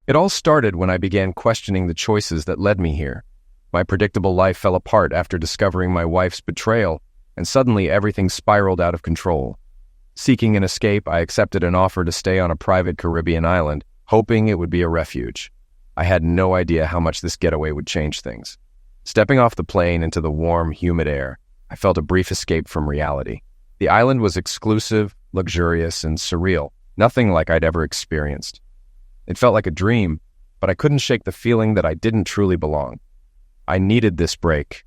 It all started when I began questioning the choices that led me here. My predictable life fell apart after discovering my wife's betrayal, and suddenly everything spiraled out of control. Seeking an escape, I accepted an offer to stay on a private Caribbean island, hoping it would be a refuge. I had no idea how much this getaway would change things. Stepping off the plane into the warm, humid air, I felt a brief escape from reality. The island was exclusive, luxurious, and surreal, nothing like I'd ever experienced. It felt like a dream, but I couldn't shake the feeling that I didn't truly belong. I needed this break,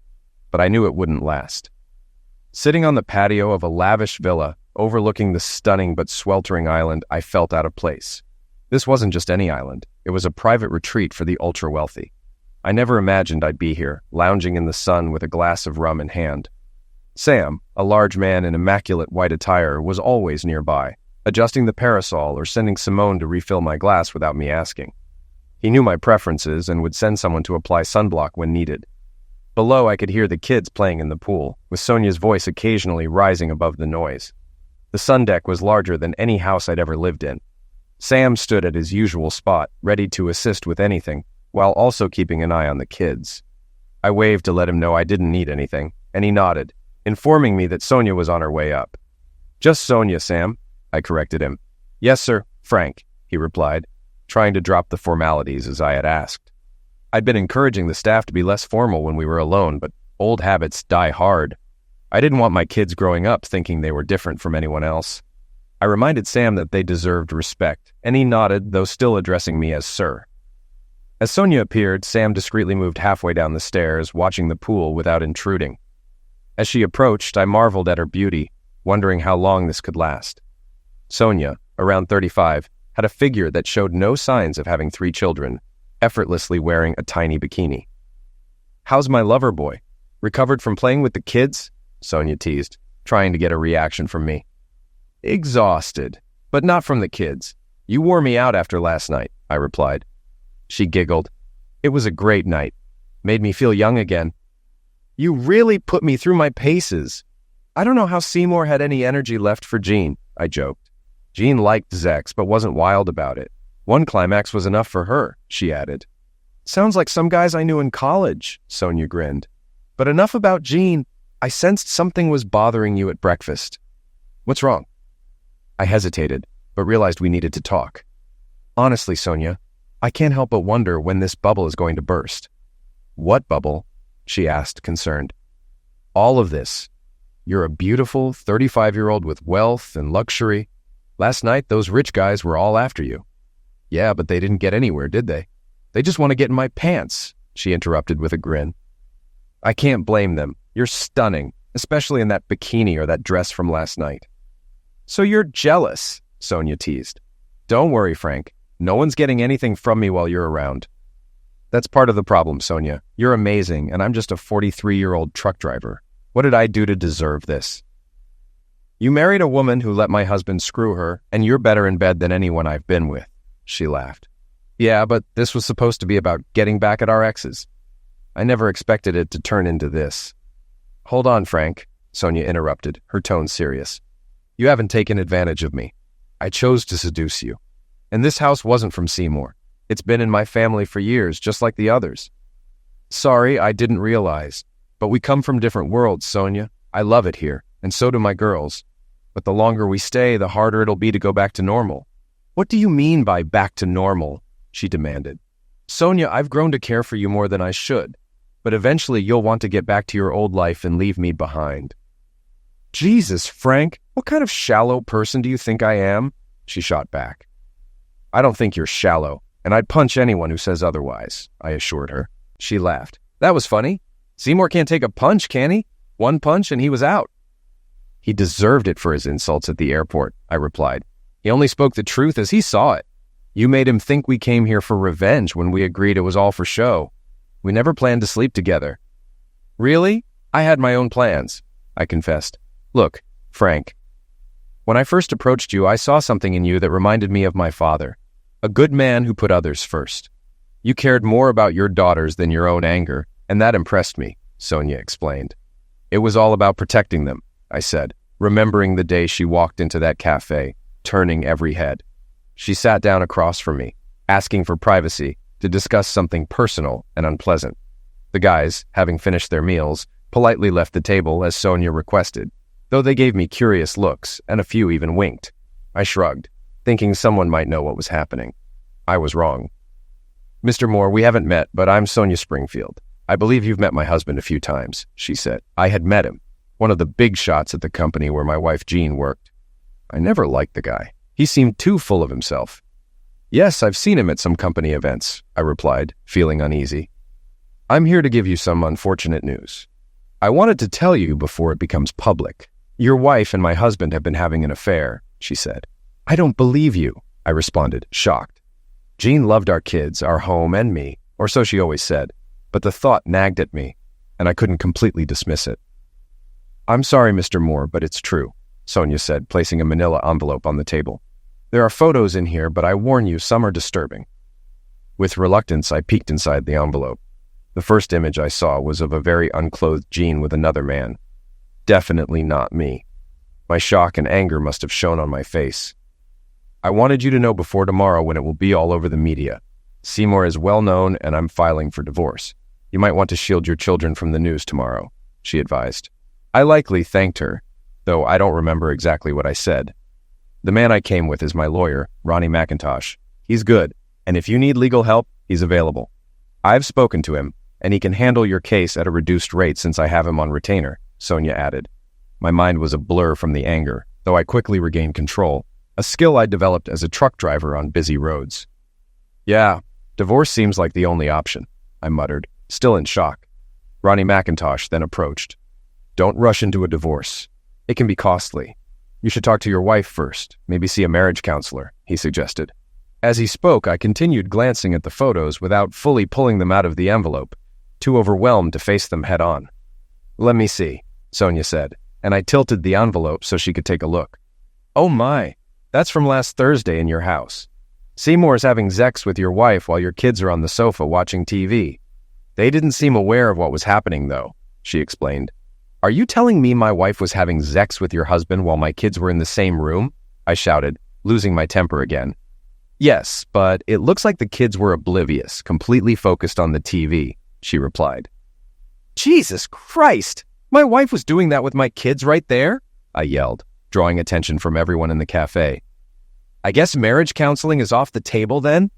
but I knew it wouldn't last. Sitting on the patio of a lavish villa overlooking the stunning but sweltering island, I felt out of place. This wasn't just any island. It was a private retreat for the ultra-wealthy. I never imagined I'd be here, lounging in the sun with a glass of rum in hand. Sam, a large man in immaculate white attire, was always nearby, adjusting the parasol or sending Simone to refill my glass without me asking. He knew my preferences and would send someone to apply sunblock when needed. Below, I could hear the kids playing in the pool, with Sonia's voice occasionally rising above the noise. The sun deck was larger than any house I'd ever lived in. Sam stood at his usual spot, ready to assist with anything, while also keeping an eye on the kids. I waved to let him know I didn't need anything, and he nodded, informing me that Sonia was on her way up. "Just Sonia, Sam," I corrected him. "Yes, sir, Frank," he replied, trying to drop the formalities as I had asked. I'd been encouraging the staff to be less formal when we were alone, but old habits die hard. I didn't want my kids growing up thinking they were different from anyone else. I reminded Sam that they deserved respect, and he nodded, though still addressing me as sir. As Sonia appeared, Sam discreetly moved halfway down the stairs, watching the pool without intruding. As she approached, I marveled at her beauty, wondering how long this could last. Sonia, around 35, had a figure that showed no signs of having 3 children, effortlessly wearing a tiny bikini. "How's my lover boy? Recovered from playing with the kids?" Sonia teased, trying to get a reaction from me. "Exhausted, but not from the kids. You wore me out after last night," I replied. She giggled. "It was a great night. Made me feel young again." "You really put me through my paces." "I don't know how Seymour had any energy left for Jean," I joked. Jean liked Zex, but wasn't wild about it. "One climax was enough for her," she added. "Sounds like some guys I knew in college," Sonia grinned. "But enough about Jean. I sensed something was bothering you at breakfast." "What's wrong?" I hesitated, but realized we needed to talk. "Honestly, Sonia, I can't help but wonder when this bubble is going to burst." "What bubble?" she asked, concerned. "All of this. You're a beautiful 35-year-old with wealth and luxury. Last night, those rich guys were all after you." "Yeah, but they didn't get anywhere, did they? They just want to get in my pants," she interrupted with a grin. "I can't blame them. You're stunning, especially in that bikini or that dress from last night." "So you're jealous," Sonia teased. "Don't worry, Frank. No one's getting anything from me while you're around." "That's part of the problem, Sonia. You're amazing, and I'm just a 43-year-old truck driver. What did I do to deserve this?" "You married a woman who let my husband screw her, and you're better in bed than anyone I've been with," she laughed. "Yeah, but this was supposed to be about getting back at our exes. I never expected it to turn into this." "Hold on, Frank," Sonia interrupted, her tone serious. "You haven't taken advantage of me. I chose to seduce you. And this house wasn't from Seymour. It's been in my family for years, just like the others." "Sorry, I didn't realize. But we come from different worlds, Sonia. I love it here, and so do my girls. But the longer we stay, the harder it'll be to go back to normal." "What do you mean by back to normal?" she demanded. "Sonia, I've grown to care for you more than I should. But eventually you'll want to get back to your old life and leave me behind." "Jesus, Frank, what kind of shallow person do you think I am?" she shot back. "I don't think you're shallow, and I'd punch anyone who says otherwise," I assured her. She laughed. "That was funny. Seymour can't take a punch, can he? One punch and he was out." "He deserved it for his insults at the airport," I replied. "He only spoke the truth as he saw it. You made him think we came here for revenge when we agreed it was all for show. We never planned to sleep together." "Really? I had my own plans," I confessed. "Look, Frank, when I first approached you, I saw something in you that reminded me of my father, a good man who put others first. You cared more about your daughters than your own anger, and that impressed me," Sonia explained. "It was all about protecting them," I said, remembering the day she walked into that cafe, turning every head. She sat down across from me, asking for privacy to discuss something personal and unpleasant. The guys, having finished their meals, politely left the table as Sonia requested, though they gave me curious looks and a few even winked. I shrugged, thinking someone might know what was happening. I was wrong. "Mr. Moore, we haven't met, but I'm Sonia Springfield. I believe you've met my husband a few times," she said. I had met him, one of the big shots at the company where my wife Jean worked. I never liked the guy. He seemed too full of himself. "Yes, I've seen him at some company events," I replied, feeling uneasy. "I'm here to give you some unfortunate news. I wanted to tell you before it becomes public. Your wife and my husband have been having an affair," she said. "I don't believe you," I responded, shocked. Jean loved our kids, our home, and me, or so she always said, but the thought nagged at me, and I couldn't completely dismiss it. "I'm sorry, Mr. Moore, but it's true," Sonia said, placing a manila envelope on the table. "There are photos in here, but I warn you, some are disturbing." With reluctance, I peeked inside the envelope. The first image I saw was of a very unclothed Jean with another man. Definitely not me. My shock and anger must have shown on my face. "I wanted you to know before tomorrow when it will be all over the media. Seymour is well known and I'm filing for divorce. You might want to shield your children from the news tomorrow," she advised. I likely thanked her, though I don't remember exactly what I said. "The man I came with is my lawyer, Ronnie McIntosh. He's good, and if you need legal help, he's available. I've spoken to him, and he can handle your case at a reduced rate since I have him on retainer," Sonia added. My mind was a blur from the anger, though I quickly regained control, a skill I developed as a truck driver on busy roads. "Yeah, divorce seems like the only option," I muttered, still in shock. Ronnie McIntosh then approached. "Don't rush into a divorce. It can be costly. You should talk to your wife first, maybe see a marriage counselor," he suggested. As he spoke, I continued glancing at the photos without fully pulling them out of the envelope, too overwhelmed to face them head on. "Let me see," Sonia said, and I tilted the envelope so she could take a look. "Oh my, that's from last Thursday in your house. Seymour's having sex with your wife while your kids are on the sofa watching TV. They didn't seem aware of what was happening, though," she explained. "Are you telling me my wife was having sex with your husband while my kids were in the same room?" I shouted, losing my temper again. "Yes, but it looks like the kids were oblivious, completely focused on the TV," she replied. "Jesus Christ! My wife was doing that with my kids right there?" I yelled, drawing attention from everyone in the cafe. "I guess marriage counseling is off the table then?"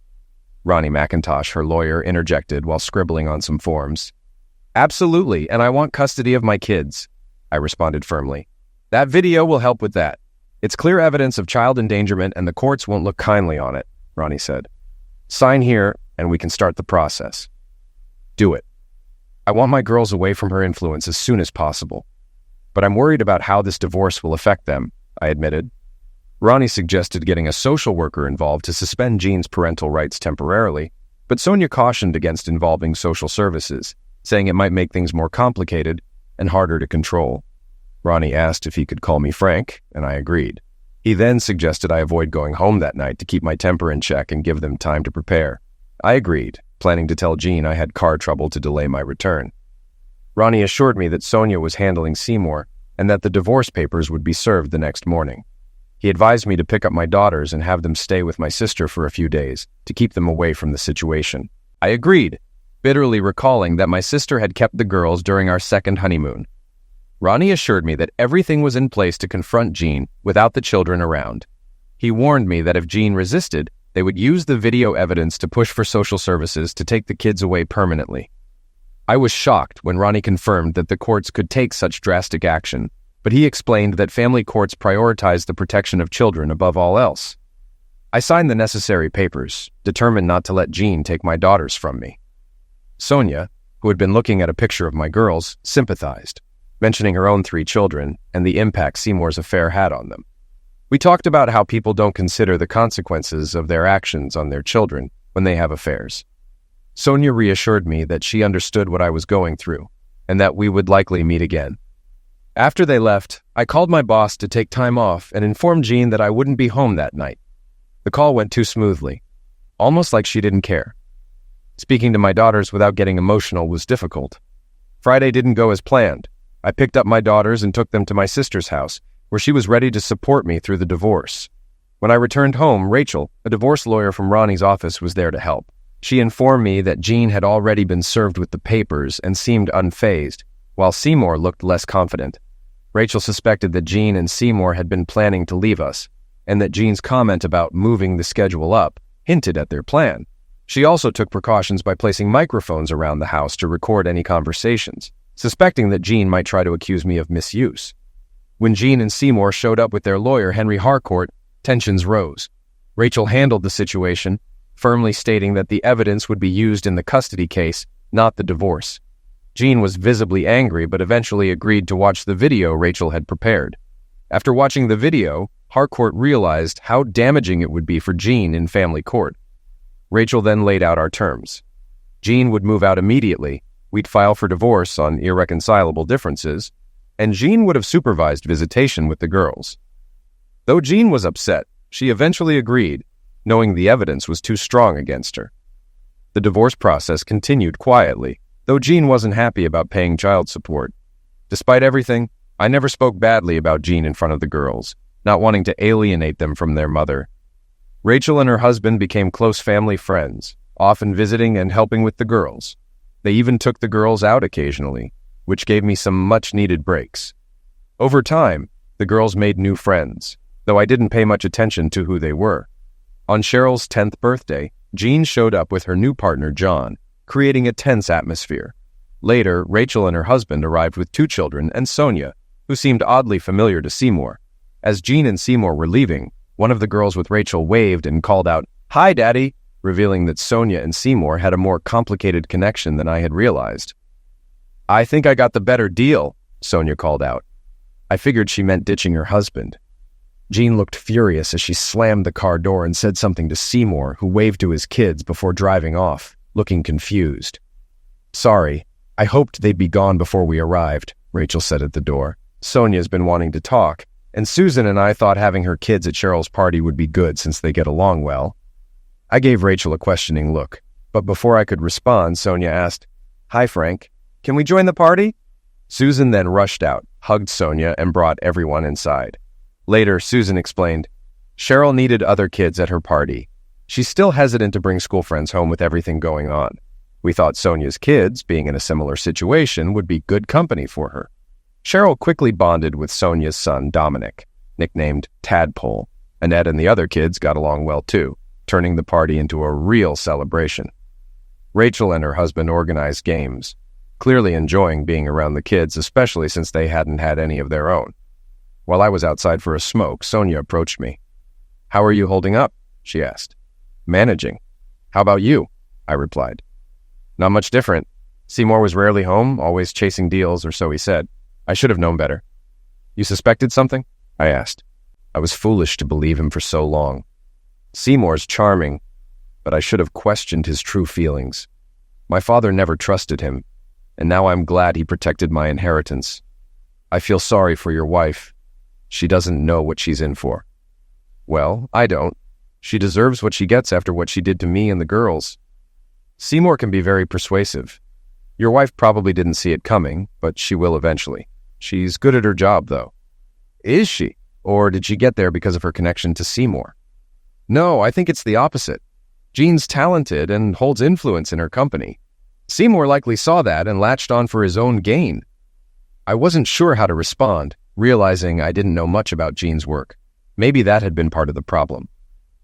Ronnie McIntosh, her lawyer, interjected while scribbling on some forms. "Absolutely, and I want custody of my kids," I responded firmly. "That video will help with that. It's clear evidence of child endangerment and the courts won't look kindly on it," Ronnie said. "Sign here and we can start the process." "Do it. I want my girls away from her influence as soon as possible. But I'm worried about how this divorce will affect them," I admitted. Ronnie suggested getting a social worker involved to suspend Jean's parental rights temporarily, but Sonia cautioned against involving social services, saying it might make things more complicated and harder to control. Ronnie asked if he could call me Frank, and I agreed. He then suggested I avoid going home that night to keep my temper in check and give them time to prepare. I agreed, planning to tell Jean I had car trouble to delay my return. Ronnie assured me that Sonia was handling Seymour and that the divorce papers would be served the next morning. He advised me to pick up my daughters and have them stay with my sister for a few days to keep them away from the situation. I agreed, bitterly recalling that my sister had kept the girls during our second honeymoon. Ronnie assured me that everything was in place to confront Jean without the children around. He warned me that if Jean resisted, they would use the video evidence to push for social services to take the kids away permanently. I was shocked when Ronnie confirmed that the courts could take such drastic action, but he explained that family courts prioritize the protection of children above all else. I signed the necessary papers, determined not to let Jean take my daughters from me. Sonia, who had been looking at a picture of my girls, sympathized, mentioning her own 3 children and the impact Seymour's affair had on them. We talked about how people don't consider the consequences of their actions on their children when they have affairs. Sonia reassured me that she understood what I was going through and that we would likely meet again. After they left, I called my boss to take time off and informed Jean that I wouldn't be home that night. The call went too smoothly, almost like she didn't care. Speaking to my daughters without getting emotional was difficult. Friday didn't go as planned. I picked up my daughters and took them to my sister's house, where she was ready to support me through the divorce. When I returned home, Rachel, a divorce lawyer from Ronnie's office, was there to help. She informed me that Jean had already been served with the papers and seemed unfazed, while Seymour looked less confident. Rachel suspected that Jean and Seymour had been planning to leave us, and that Jean's comment about moving the schedule up hinted at their plan. She also took precautions by placing microphones around the house to record any conversations, suspecting that Jean might try to accuse me of misuse. When Jean and Seymour showed up with their lawyer, Henry Harcourt, tensions rose. Rachel handled the situation, firmly stating that the evidence would be used in the custody case, not the divorce. Jean was visibly angry, but eventually agreed to watch the video Rachel had prepared. After watching the video, Harcourt realized how damaging it would be for Jean in family court. Rachel then laid out our terms. Jean would move out immediately, we'd file for divorce on irreconcilable differences, and Jean would have supervised visitation with the girls. Though Jean was upset, she eventually agreed, knowing the evidence was too strong against her. The divorce process continued quietly, though Jean wasn't happy about paying child support. Despite everything, I never spoke badly about Jean in front of the girls, not wanting to alienate them from their mother. Rachel and her husband became close family friends, often visiting and helping with the girls. They even took the girls out occasionally, which gave me some much-needed breaks. Over time, the girls made new friends, though I didn't pay much attention to who they were. On Cheryl's 10th birthday, Jean showed up with her new partner, John, creating a tense atmosphere. Later, Rachel and her husband arrived with 2 children and Sonia, who seemed oddly familiar to Seymour. As Jean and Seymour were leaving, one of the girls with Rachel waved and called out, "Hi, Daddy," revealing that Sonia and Seymour had a more complicated connection than I had realized. "I think I got the better deal," Sonia called out. I figured she meant ditching her husband. Jean looked furious as she slammed the car door and said something to Seymour, who waved to his kids before driving off, looking confused. "Sorry, I hoped they'd be gone before we arrived," Rachel said at the door. "Sonia's been wanting to talk, and Susan and I thought having her kids at Cheryl's party would be good since they get along well." I gave Rachel a questioning look, but before I could respond, Sonia asked, "Hi, Frank. Can we join the party?" Susan then rushed out, hugged Sonia, and brought everyone inside. Later, Susan explained, "Cheryl needed other kids at her party. She's still hesitant to bring school friends home with everything going on. We thought Sonia's kids, being in a similar situation, would be good company for her." Cheryl quickly bonded with Sonia's son, Dominic, nicknamed Tadpole, and Ed and the other kids got along well too, turning the party into a real celebration. Rachel and her husband organized games, clearly enjoying being around the kids, especially since they hadn't had any of their own. While I was outside for a smoke, Sonia approached me. "How are you holding up?" she asked. "Managing. How about you?" I replied. "Not much different. Seymour was rarely home, always chasing deals, or so he said. I should have known better." "You suspected something?" I asked. I was foolish to believe him for so long. Seymour's charming, but I should have questioned his true feelings. My father never trusted him, and now I'm glad he protected my inheritance. I feel sorry for your wife. She doesn't know what she's in for." "Well, I don't. She deserves what she gets after what she did to me and the girls." "Seymour can be very persuasive. Your wife probably didn't see it coming, but she will eventually. She's good at her job, though." "Is she? Or did she get there because of her connection to Seymour?" "No, I think it's the opposite. Jean's talented and holds influence in her company. Seymour likely saw that and latched on for his own gain." I wasn't sure how to respond, realizing I didn't know much about Jean's work. Maybe that had been part of the problem.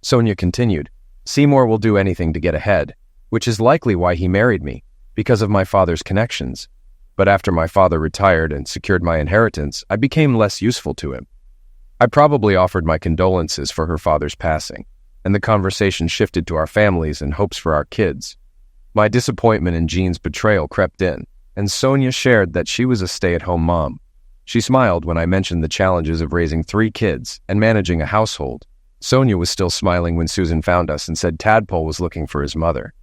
Sonia continued, "Seymour will do anything to get ahead, which is likely why he married me, because of my father's connections. But after my father retired and secured my inheritance, I became less useful to him. I probably offered my condolences for her father's passing, and the conversation shifted to our families and hopes for our kids. My disappointment in Jean's betrayal crept in, and Sonia shared that she was a stay-at-home mom. She smiled when I mentioned the challenges of raising 3 kids and managing a household. Sonia was still smiling when Susan found us and said Tadpole was looking for his mother.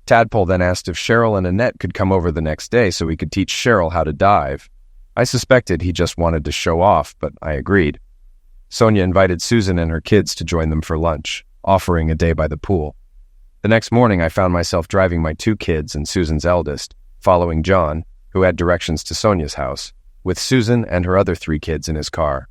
Tadpole then asked if Cheryl and Annette could come over the next day so he could teach Cheryl how to dive. I suspected he just wanted to show off, but I agreed. Sonia invited Susan and her kids to join them for lunch, offering a day by the pool. The next morning, I found myself driving my 2 kids and Susan's eldest, following John, who had directions to Sonia's house, with Susan and her other 3 kids in his car.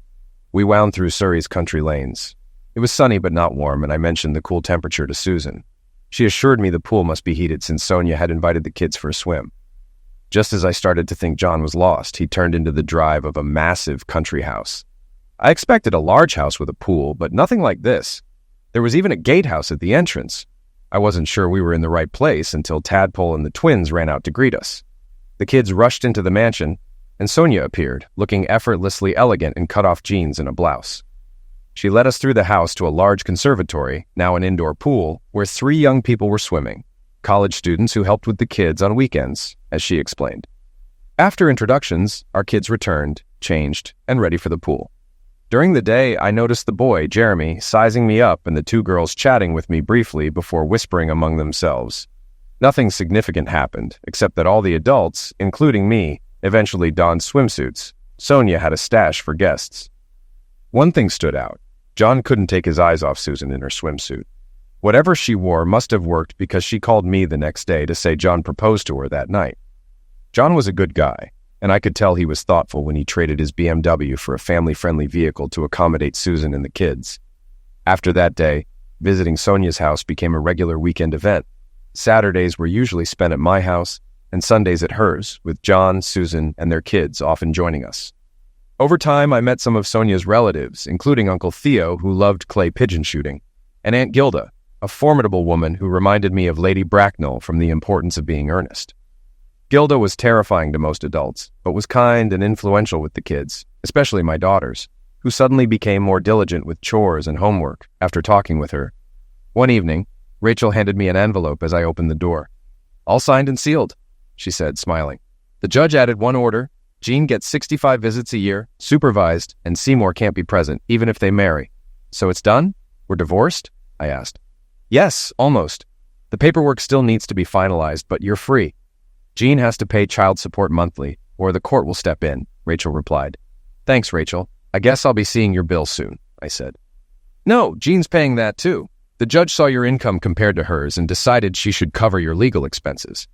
We wound through Surrey's country lanes. It It was sunny but not warm, and I mentioned the cool temperature to Susan. She assured me the pool must be heated since Sonia had invited the kids for a swim. Just as I started to think John was lost, he turned into the drive of a massive country house. I expected a large house with a pool, but nothing like this. There was even a gatehouse at the entrance. I wasn't sure we were in the right place until Tadpole and the twins ran out to greet us. The kids rushed into the mansion, and Sonia appeared, looking effortlessly elegant in cut-off jeans and a blouse. She led us through the house to a large conservatory, now an indoor pool, where 3 young people were swimming, college students who helped with the kids on weekends, as she explained. After introductions, our kids returned, changed, and ready for the pool. During the day, I noticed the boy, Jeremy, sizing me up and the 2 girls chatting with me briefly before whispering among themselves. Nothing significant happened, except that all the adults, including me, eventually donned swimsuits. Sonia had a stash for guests. One thing stood out. John couldn't take his eyes off Susan in her swimsuit. Whatever she wore must have worked because she called me the next day to say John proposed to her that night. John was a good guy, and I could tell he was thoughtful when he traded his BMW for a family-friendly vehicle to accommodate Susan and the kids. After that day, visiting Sonia's house became a regular weekend event. Saturdays were usually spent at my house, and Sundays at hers, with John, Susan, and their kids often joining us. Over time, I met some of Sonia's relatives, including Uncle Theo, who loved clay pigeon shooting, and Aunt Gilda, a formidable woman who reminded me of Lady Bracknell from The Importance of Being Earnest. Gilda was terrifying to most adults, but was kind and influential with the kids, especially my daughters, who suddenly became more diligent with chores and homework after talking with her. One evening, Rachel handed me an envelope as I opened the door. "All signed and sealed," she said, smiling. "The judge added one order. Jean gets 65 visits a year, supervised, and Seymour can't be present, even if they marry. So it's done? We're divorced?" I asked. "Yes, almost. The paperwork still needs to be finalized, but you're free. Jean has to pay child support monthly, or the court will step in," Rachel replied. "Thanks, Rachel. I guess I'll be seeing your bill soon," I said. "No, Jean's paying that too. The judge saw your income compared to hers and decided she should cover your legal expenses.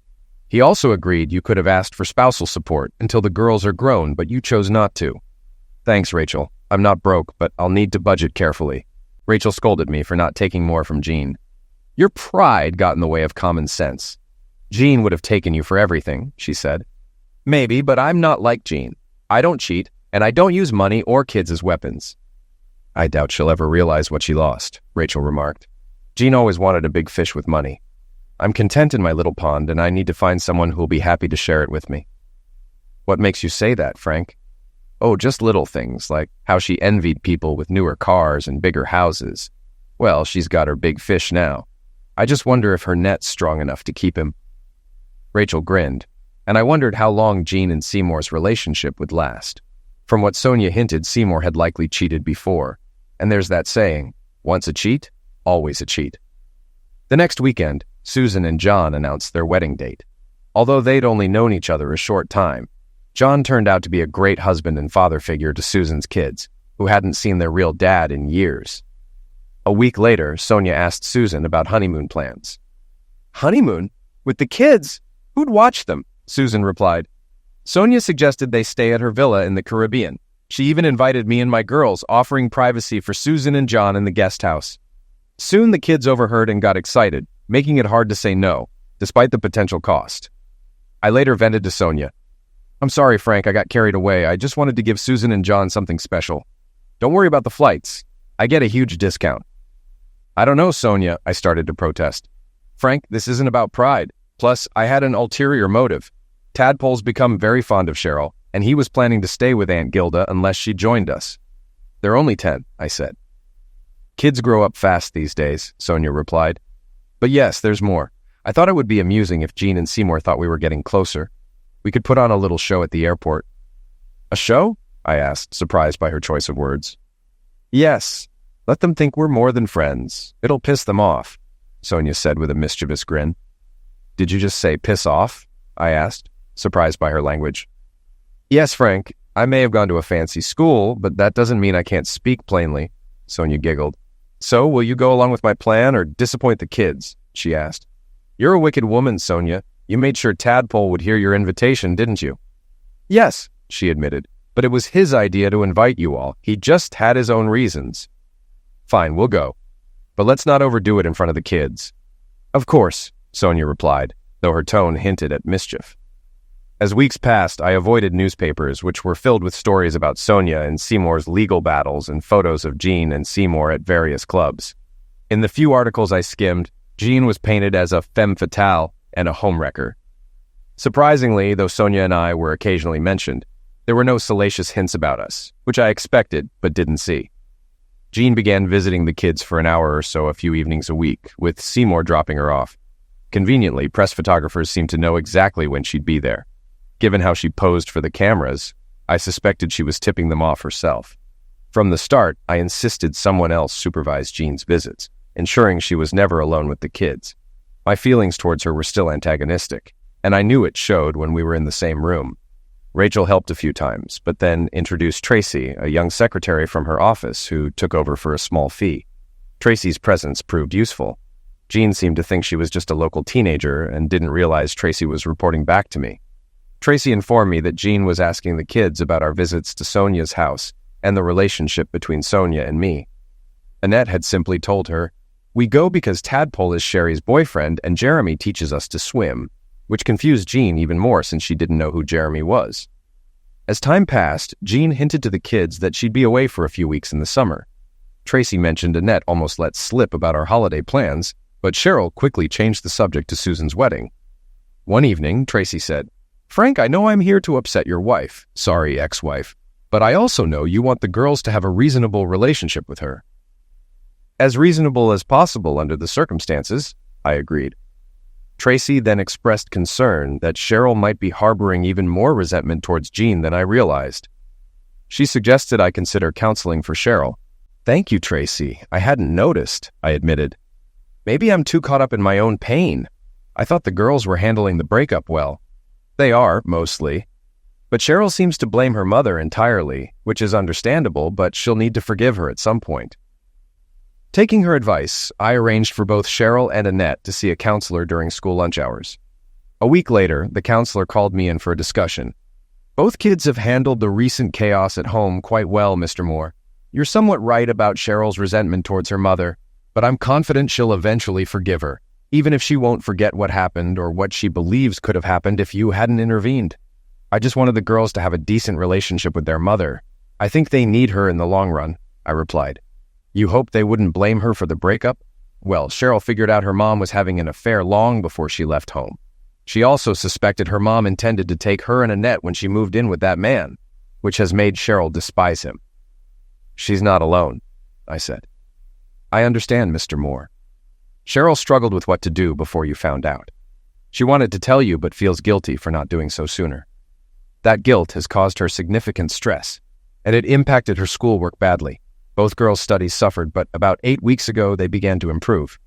He also agreed you could have asked for spousal support until the girls are grown, but you chose not to." "Thanks, Rachel. I'm not broke, but I'll need to budget carefully." Rachel scolded me for not taking more from Jean. "Your pride got in the way of common sense. Jean would have taken you for everything," she said. "Maybe, but I'm not like Jean. I don't cheat, and I don't use money or kids as weapons." "I doubt she'll ever realize what she lost," Rachel remarked. "Jean always wanted a big fish with money. I'm content in my little pond, and I need to find someone who'll be happy to share it with me." "What makes you say that, Frank?" "Oh, just little things, like how she envied people with newer cars and bigger houses. Well, she's got her big fish now. I just wonder if her net's strong enough to keep him." Rachel grinned, and I wondered how long Jean and Seymour's relationship would last. From what Sonia hinted, Seymour had likely cheated before, and there's that saying, once a cheat, always a cheat. The next weekend, Susan and John announced their wedding date. Although they'd only known each other a short time, John turned out to be a great husband and father figure to Susan's kids, who hadn't seen their real dad in years. A week later, Sonia asked Susan about honeymoon plans. "Honeymoon? With the kids? Who'd watch them?" Susan replied. Sonia suggested they stay at her villa in the Caribbean. She even invited me and my girls, offering privacy for Susan and John in the guest house. Soon the kids overheard and got excited, making it hard to say no, despite the potential cost. I later vented to Sonia. "I'm sorry, Frank, I got carried away. I just wanted to give Susan and John something special. Don't worry about the flights. I get a huge discount." "I don't know, Sonia," I started to protest. "Frank, this isn't about pride. Plus, I had an ulterior motive. Tadpole's become very fond of Cheryl, and he was planning to stay with Aunt Gilda unless she joined us." "They're only 10, I said. "Kids grow up fast these days," Sonia replied. "But yes, there's more. I thought it would be amusing if Jean and Seymour thought we were getting closer. We could put on a little show at the airport." "A show?" I asked, surprised by her choice of words. "Yes. Let them think we're more than friends. It'll piss them off," Sonia said with a mischievous grin. "Did you just say piss off?" I asked, surprised by her language. "Yes, Frank. I may have gone to a fancy school, but that doesn't mean I can't speak plainly," Sonia giggled. "So, will you go along with my plan or disappoint the kids?" she asked. "You're a wicked woman, Sonia. You made sure Tadpole would hear your invitation, didn't you?" "Yes," she admitted, "but it was his idea to invite you all. He just had his own reasons." Fine, we'll go. But let's not overdo it in front of the kids. Of course, Sonia replied, though her tone hinted at mischief. As weeks passed, I avoided newspapers, which were filled with stories about Sonia and Seymour's legal battles and photos of Jean and Seymour at various clubs. In the few articles I skimmed, Jean was painted as a femme fatale and a homewrecker. Surprisingly, though Sonia and I were occasionally mentioned, there were no salacious hints about us, which I expected but didn't see. Jean began visiting the kids for an hour or so a few evenings a week, with Seymour dropping her off. Conveniently, press photographers seemed to know exactly when she'd be there. Given how she posed for the cameras, I suspected she was tipping them off herself. From the start, I insisted someone else supervise Jean's visits, ensuring she was never alone with the kids. My feelings towards her were still antagonistic, and I knew it showed when we were in the same room. Rachel helped a few times, but then introduced Tracy, a young secretary from her office who took over for a small fee. Tracy's presence proved useful. Jean seemed to think she was just a local teenager and didn't realize Tracy was reporting back to me. Tracy informed me that Jean was asking the kids about our visits to Sonia's house and the relationship between Sonia and me. Annette had simply told her, "We go because Tadpole is Sherry's boyfriend and Jeremy teaches us to swim," which confused Jean even more since she didn't know who Jeremy was. As time passed, Jean hinted to the kids that she'd be away for a few weeks in the summer. Tracy mentioned Annette almost let slip about our holiday plans, but Cheryl quickly changed the subject to Susan's wedding. One evening, Tracy said, "Frank, I know I'm here to upset your wife, sorry, ex-wife, but I also know you want the girls to have a reasonable relationship with her." "As reasonable as possible under the circumstances," I agreed. Tracy then expressed concern that Cheryl might be harboring even more resentment towards Jean than I realized. She suggested I consider counseling for Cheryl. "Thank you, Tracy. I hadn't noticed," I admitted. "Maybe I'm too caught up in my own pain. I thought the girls were handling the breakup well." "They are, mostly. But Cheryl seems to blame her mother entirely, which is understandable, but she'll need to forgive her at some point." Taking her advice, I arranged for both Cheryl and Annette to see a counselor during school lunch hours. A week later, the counselor called me in for a discussion. "Both kids have handled the recent chaos at home quite well, Mr. Moore. You're somewhat right about Cheryl's resentment towards her mother, but I'm confident she'll eventually forgive her, even if she won't forget what happened or what she believes could have happened if you hadn't intervened. I just wanted the girls to have a decent relationship with their mother. I think they need her in the long run," I replied. "You hoped they wouldn't blame her for the breakup? Well, Cheryl figured out her mom was having an affair long before she left home. She also suspected her mom intended to take her and Annette when she moved in with that man, which has made Cheryl despise him." "She's not alone," I said. "I understand, Mr. Moore. Cheryl struggled with what to do before you found out. She wanted to tell you but feels guilty for not doing so sooner. That guilt has caused her significant stress, and it impacted her schoolwork badly. Both girls' studies suffered, but about 8 weeks ago they began to improve."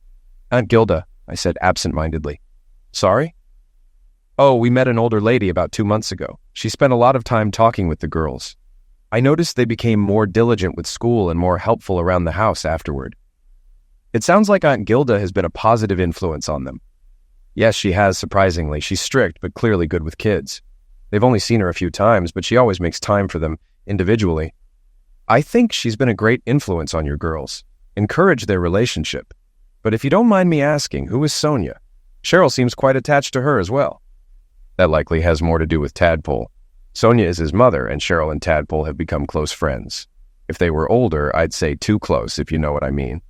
"Aunt Gilda," I said absent-mindedly. "Sorry?" "Oh, we met an older lady about 2 months ago. She spent a lot of time talking with the girls. I noticed they became more diligent with school and more helpful around the house afterward." "It sounds like Aunt Gilda has been a positive influence on them." "Yes, she has, surprisingly. She's strict, but clearly good with kids. They've only seen her a few times, but she always makes time for them individually. I think she's been a great influence on your girls. Encourage their relationship. But if you don't mind me asking, who is Sonia? Cheryl seems quite attached to her as well." "That likely has more to do with Tadpole. Sonia is his mother, and Cheryl and Tadpole have become close friends. If they were older, I'd say too close, if you know what I mean.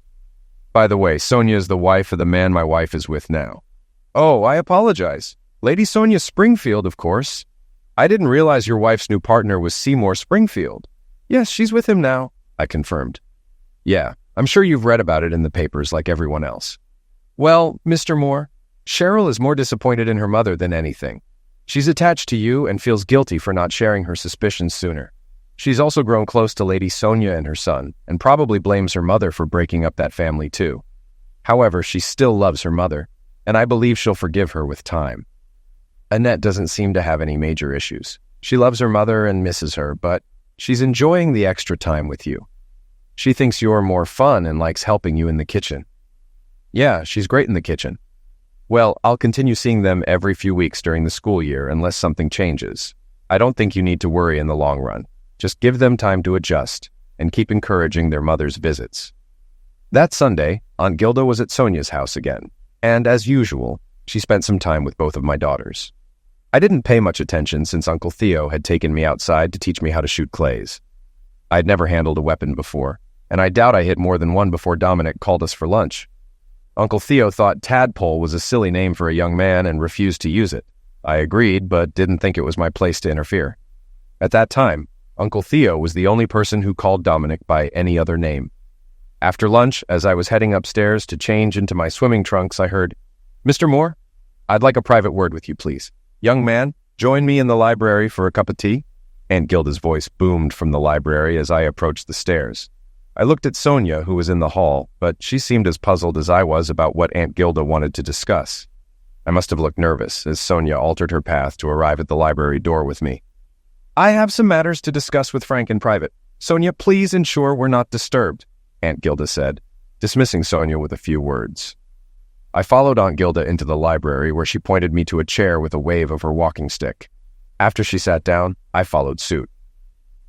By the way, Sonia is the wife of the man my wife is with now." "Oh, I apologize. Lady Sonia Springfield, of course. I didn't realize your wife's new partner was Seymour Springfield." "Yes, she's with him now," I confirmed. "Yeah, I'm sure you've read about it in the papers like everyone else." "Well, Mr. Moore, Cheryl is more disappointed in her mother than anything. She's attached to you and feels guilty for not sharing her suspicions sooner. She's also grown close to Lady Sonia and her son, and probably blames her mother for breaking up that family too. However, she still loves her mother, and I believe she'll forgive her with time. Annette doesn't seem to have any major issues. She loves her mother and misses her, but she's enjoying the extra time with you. She thinks you're more fun and likes helping you in the kitchen." "Yeah, she's great in the kitchen." "Well, I'll continue seeing them every few weeks during the school year unless something changes. I don't think you need to worry in the long run. Just give them time to adjust and keep encouraging their mother's visits." That Sunday, Aunt Gilda was at Sonia's house again, and as usual, she spent some time with both of my daughters. I didn't pay much attention since Uncle Theo had taken me outside to teach me how to shoot clays. I'd never handled a weapon before, and I doubt I hit more than one before Dominic called us for lunch. Uncle Theo thought tadpole was a silly name for a young man and refused to use it. I agreed, but didn't think it was my place to interfere. At that time, Uncle Theo was the only person who called Dominic by any other name. After lunch, as I was heading upstairs to change into my swimming trunks, I heard, "Mr. Moore, I'd like a private word with you, please. Young man, join me in the library for a cup of tea." Aunt Gilda's voice boomed from the library as I approached the stairs. I looked at Sonia, who was in the hall, but she seemed as puzzled as I was about what Aunt Gilda wanted to discuss. I must have looked nervous as Sonia altered her path to arrive at the library door with me. "I have some matters to discuss with Frank in private. Sonia, please ensure we're not disturbed," Aunt Gilda said, dismissing Sonia with a few words. I followed Aunt Gilda into the library where she pointed me to a chair with a wave of her walking stick. After she sat down, I followed suit.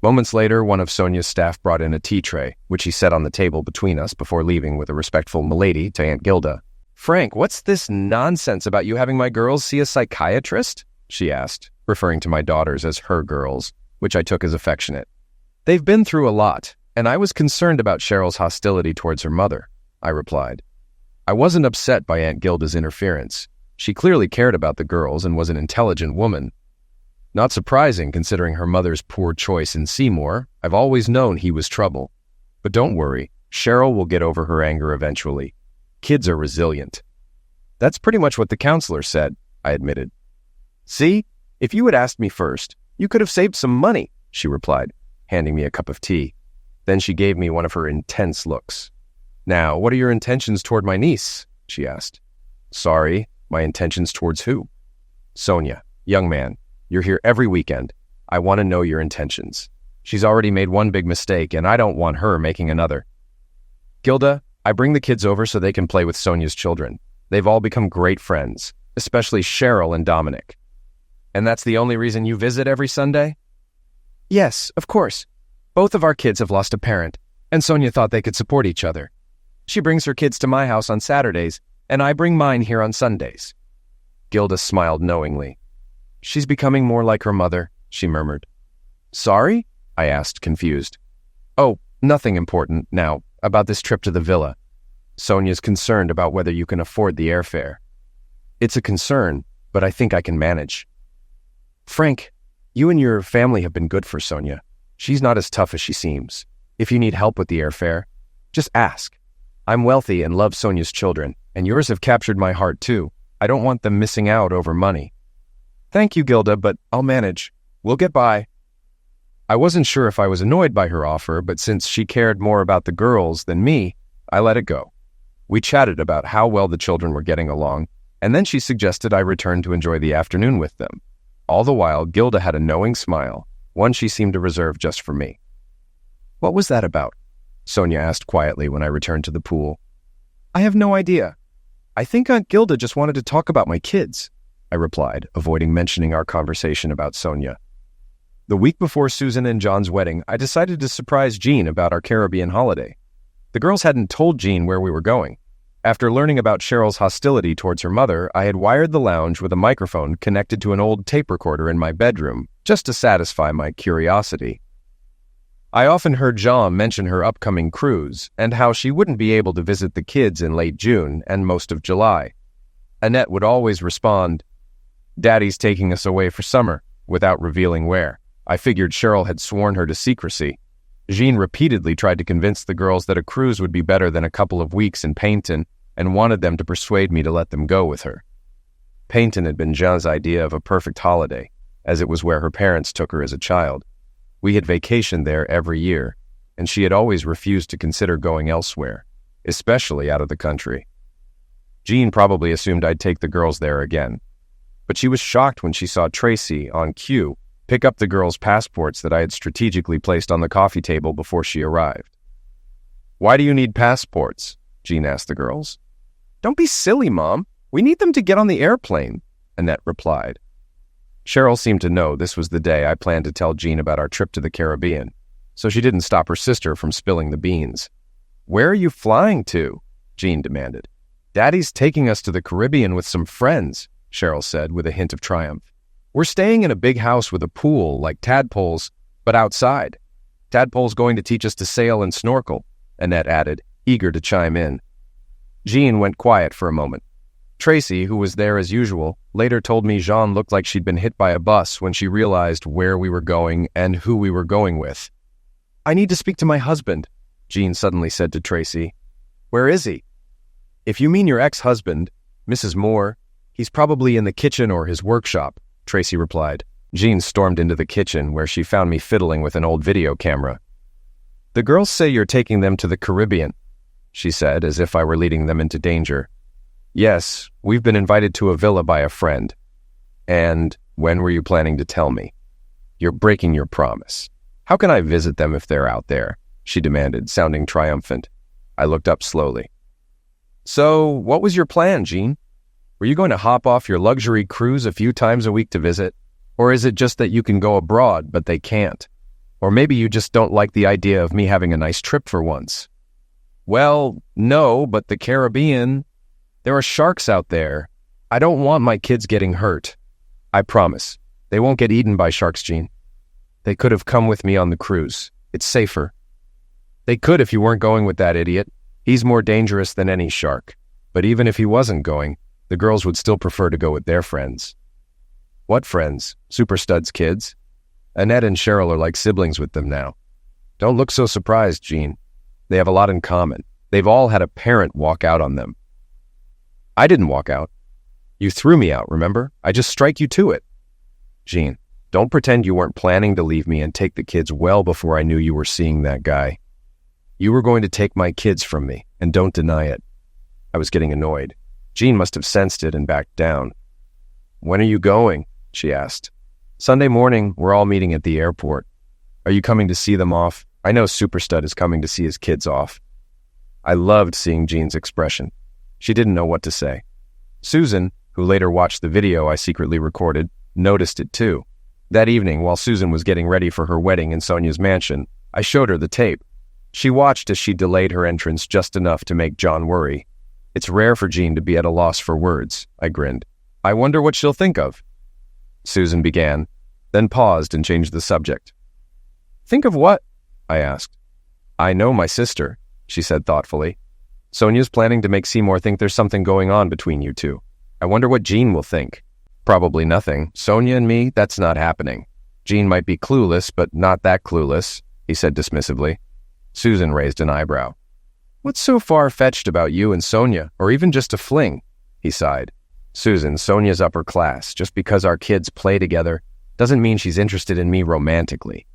Moments later, one of Sonia's staff brought in a tea tray, which he set on the table between us before leaving with a respectful "Milady" to Aunt Gilda. "Frank, what's this nonsense about you having my girls see a psychiatrist?" she asked, referring to my daughters as her girls, which I took as affectionate. "They've been through a lot, and I was concerned about Cheryl's hostility towards her mother," I replied. I wasn't upset by Aunt Gilda's interference. She clearly cared about the girls and was an intelligent woman. Not surprising, considering her mother's poor choice in Seymour. I've always known he was trouble. But don't worry, Cheryl will get over her anger eventually. Kids are resilient. "That's pretty much what the counselor said," I admitted. "See, if you had asked me first, you could have saved some money," she replied, handing me a cup of tea. Then she gave me one of her intense looks. "Now, what are your intentions toward my niece?" she asked. "Sorry, my intentions towards who?" "Sonia, young man, you're here every weekend. I want to know your intentions. She's already made one big mistake, and I don't want her making another." "Gilda, I bring the kids over so they can play with Sonia's children. They've all become great friends, especially Cheryl and Dominic." "And that's the only reason you visit every Sunday?" "Yes, of course. Both of our kids have lost a parent, and Sonia thought they could support each other. She brings her kids to my house on Saturdays, and I bring mine here on Sundays." Gilda smiled knowingly. "She's becoming more like her mother," she murmured. "Sorry?" I asked, confused. "Oh, nothing important now, about this trip to the villa. Sonia's concerned about whether you can afford the airfare." "It's a concern, but I think I can manage." "Frank, you and your family have been good for Sonia. She's not as tough as she seems. If you need help with the airfare, just ask. I'm wealthy and love Sonia's children, and yours have captured my heart too. I don't want them missing out over money." "Thank you, Gilda, but I'll manage. We'll get by." I wasn't sure if I was annoyed by her offer, but since she cared more about the girls than me, I let it go. We chatted about how well the children were getting along, and then she suggested I return to enjoy the afternoon with them. All the while, Gilda had a knowing smile, one she seemed to reserve just for me. "What was that about?" Sonia asked quietly when I returned to the pool. "I have no idea. I think Aunt Gilda just wanted to talk about my kids," I replied, avoiding mentioning our conversation about Sonia. The week before Susan and John's wedding, I decided to surprise Jean about our Caribbean holiday. The girls hadn't told Jean where we were going. After learning about Cheryl's hostility towards her mother, I had wired the lounge with a microphone connected to an old tape recorder in my bedroom, just to satisfy my curiosity. I often heard Jean mention her upcoming cruise and how she wouldn't be able to visit the kids in late June and most of July. Annette would always respond, "Daddy's taking us away for summer," without revealing where. I figured Cheryl had sworn her to secrecy. Jean repeatedly tried to convince the girls that a cruise would be better than a couple of weeks in Paynton and wanted them to persuade me to let them go with her. Paynton had been Jean's idea of a perfect holiday, as it was where her parents took her as a child. We had vacationed there every year, and she had always refused to consider going elsewhere, especially out of the country. Jean probably assumed I'd take the girls there again, but she was shocked when she saw Tracy, on cue, pick up the girls' passports that I had strategically placed on the coffee table before she arrived. "Why do you need passports?" Jean asked the girls. "Don't be silly, Mom. We need them to get on the airplane," Annette replied. Cheryl seemed to know this was the day I planned to tell Jean about our trip to the Caribbean, so she didn't stop her sister from spilling the beans. Where are you flying to? Jean demanded. Daddy's taking us to the Caribbean with some friends, Cheryl said with a hint of triumph. We're staying in a big house with a pool, like Tadpole's, but outside. Tadpole's going to teach us to sail and snorkel, Annette added, eager to chime in. Jean went quiet for a moment. Tracy, who was there as usual, later told me Jean looked like she'd been hit by a bus when she realized where we were going and who we were going with. I need to speak to my husband, Jean suddenly said to Tracy. Where is he? If you mean your ex-husband, Mrs. Moore, he's probably in the kitchen or his workshop, Tracy replied. Jean stormed into the kitchen where she found me fiddling with an old video camera. The girls say you're taking them to the Caribbean, she said, as if I were leading them into danger. Yes, we've been invited to a villa by a friend. And when were you planning to tell me? You're breaking your promise. How can I visit them if they're out there? She demanded, sounding triumphant. I looked up slowly. So, what was your plan, Jean? Were you going to hop off your luxury cruise a few times a week to visit? Or is it just that you can go abroad, but they can't? Or maybe you just don't like the idea of me having a nice trip for once? Well, no, but the Caribbean... There are sharks out there. I don't want my kids getting hurt. I promise. They won't get eaten by sharks, Jean. They could have come with me on the cruise. It's safer. They could if you weren't going with that idiot. He's more dangerous than any shark. But even if he wasn't going, the girls would still prefer to go with their friends. What friends? Super Stud's kids? Annette and Cheryl are like siblings with them now. Don't look so surprised, Jean. They have a lot in common. They've all had a parent walk out on them. I didn't walk out. You threw me out, remember? I just strike you to it. Jean, don't pretend you weren't planning to leave me and take the kids well before I knew you were seeing that guy. You were going to take my kids from me, and don't deny it. I was getting annoyed. Jean must have sensed it and backed down. When are you going? She asked. Sunday morning, we're all meeting at the airport. Are you coming to see them off? I know Superstud is coming to see his kids off. I loved seeing Jean's expression. She didn't know what to say. Susan, who later watched the video I secretly recorded, noticed it too. That evening, while Susan was getting ready for her wedding in Sonia's mansion, I showed her the tape. She watched as she delayed her entrance just enough to make John worry. It's rare for Jean to be at a loss for words, I grinned. I wonder what she'll think of. Susan began, then paused and changed the subject. Think of what? I asked. I know my sister, she said thoughtfully. Sonia's planning to make Seymour think there's something going on between you two. I wonder what Jean will think. Probably nothing. Sonia and me, that's not happening. Jean might be clueless, but not that clueless, he said dismissively. Susan raised an eyebrow. What's so far-fetched about you and Sonia, or even just a fling? He sighed. Susan, Sonia's upper class. Just because our kids play together doesn't mean she's interested in me romantically.